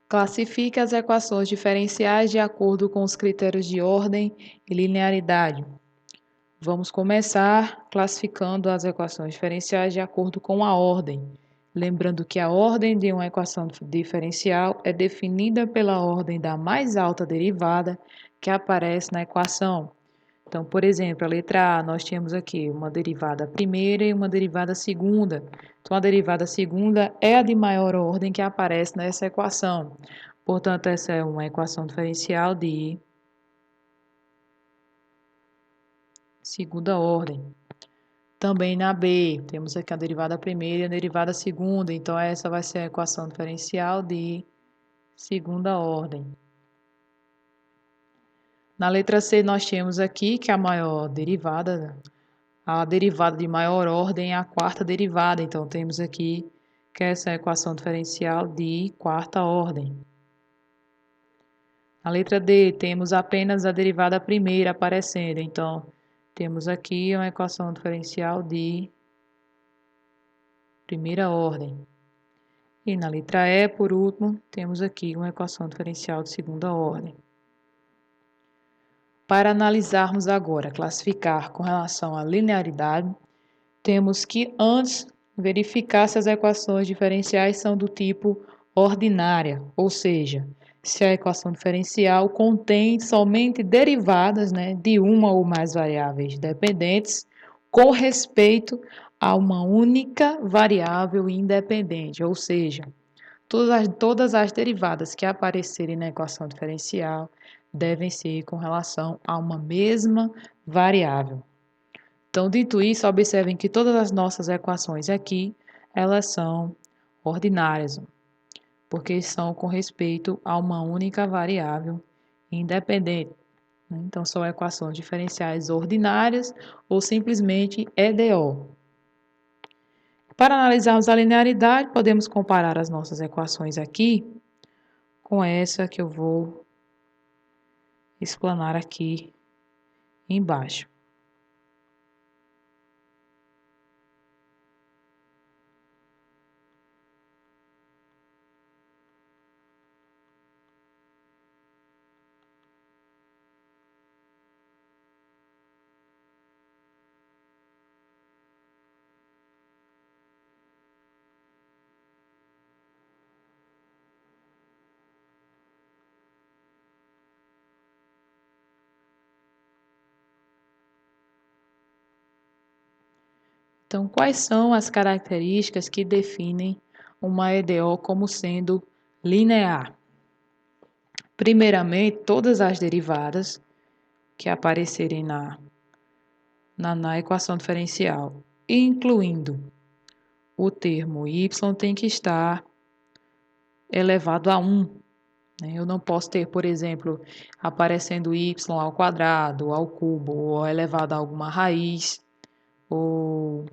Classifique as equações diferenciais de acordo com os critérios de ordem e linearidade. Vamos começar classificando as equações diferenciais de acordo com a ordem. Lembrando que a ordem de uma equação diferencial é definida pela ordem da mais alta derivada que aparece na equação. Então, por exemplo, a letra A, nós tínhamos aqui uma derivada primeira e uma derivada segunda. Então, a derivada segunda é a de maior ordem que aparece nessa equação. Portanto, essa é uma equação diferencial de segunda ordem. Também na B, temos aqui a derivada primeira e a derivada segunda. Então, essa vai ser a equação diferencial de segunda ordem. Na letra C, nós temos aqui que a maior derivada, a derivada de maior ordem é a quarta derivada. Então, temos aqui que essa é a equação diferencial de quarta ordem. Na letra D, temos apenas a derivada primeira aparecendo. Então, temos aqui uma equação diferencial de primeira ordem. E na letra E, por último, temos aqui uma equação diferencial de segunda ordem. Para analisarmos agora, classificar com relação à linearidade, temos que antes verificar se as equações diferenciais são do tipo ordinária, ou seja, se a equação diferencial contém somente derivadas, de uma ou mais variáveis dependentes com respeito a uma única variável independente, ou seja, todas as derivadas que aparecerem na equação diferencial devem ser com relação a uma mesma variável. Então, dito isso, observem que todas as nossas equações aqui, elas são ordinárias, porque são com respeito a uma única variável independente. Então, são equações diferenciais ordinárias ou simplesmente EDO. Para analisarmos a linearidade, podemos comparar as nossas equações aqui com essa que eu vou explanar aqui embaixo. Então, quais são as características que definem uma EDO como sendo linear? Primeiramente, todas as derivadas que aparecerem na equação diferencial, incluindo o termo y, tem que estar elevado a 1. Eu não posso ter, por exemplo, aparecendo y ao quadrado, ao cubo, ou elevado a alguma raiz, ou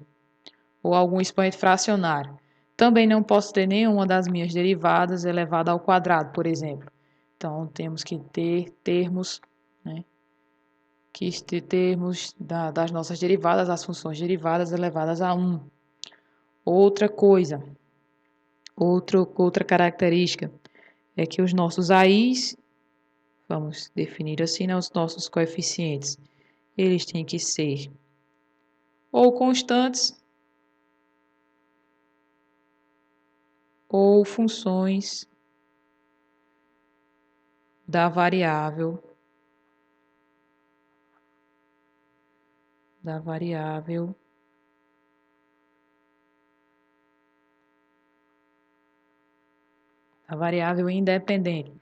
algum expoente fracionário. Também não posso ter nenhuma das minhas derivadas elevada ao quadrado, por exemplo. Então, temos que ter termos, das nossas derivadas, as funções derivadas elevadas a 1. Outra coisa, outra característica, é que os nossos AIs, vamos definir assim, os nossos coeficientes, eles têm que ser ou constantes, ou funções da variável independente,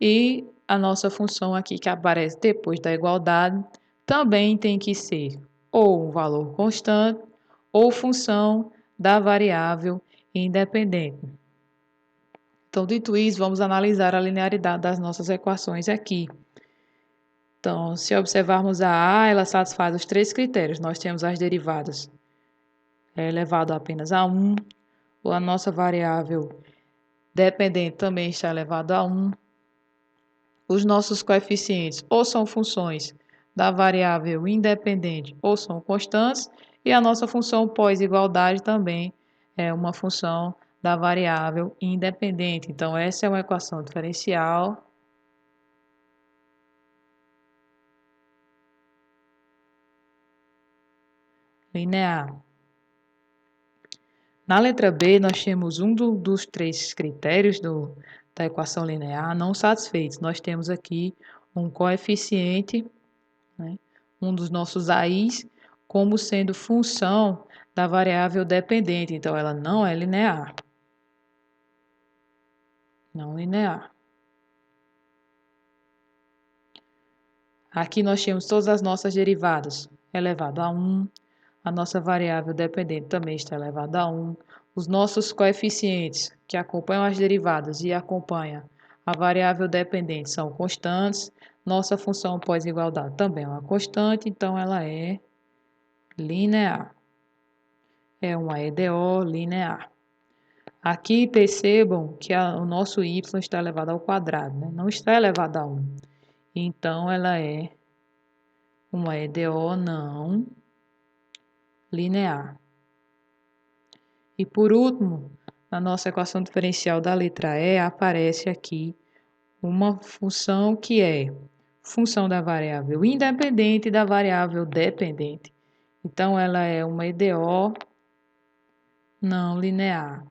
E a nossa função aqui que aparece depois da igualdade também tem que ser ou um valor constante ou função da variável independente. Então, dito isso, vamos analisar a linearidade das nossas equações aqui. Então, se observarmos a A, ela satisfaz os três critérios. Nós temos as derivadas elevado apenas a 1, ou a nossa variável dependente também está elevado a 1. Os nossos coeficientes ou são funções da variável independente ou são constantes, e a nossa função pós-igualdade também é uma função da variável independente. Então, essa é uma equação diferencial linear. Na letra B, nós temos um dos três critérios da equação linear não satisfeitos. Nós temos aqui um coeficiente, né, um dos nossos AIs, como sendo função da variável dependente. Então, ela não é linear. Não linear. Aqui nós temos todas as nossas derivadas elevado a 1. A nossa variável dependente também está elevada a 1. Os nossos coeficientes que acompanham as derivadas e acompanham a variável dependente são constantes. Nossa função pós-igualdade também é uma constante, então ela é linear. É uma EDO linear. Aqui percebam que o nosso y está elevado ao quadrado, né? Não está elevado a 1. Então, ela é uma EDO não linear. E por último, na nossa equação diferencial da letra E, aparece aqui uma função que é função da variável independente e da variável dependente. Então, ela é uma EDO não linear.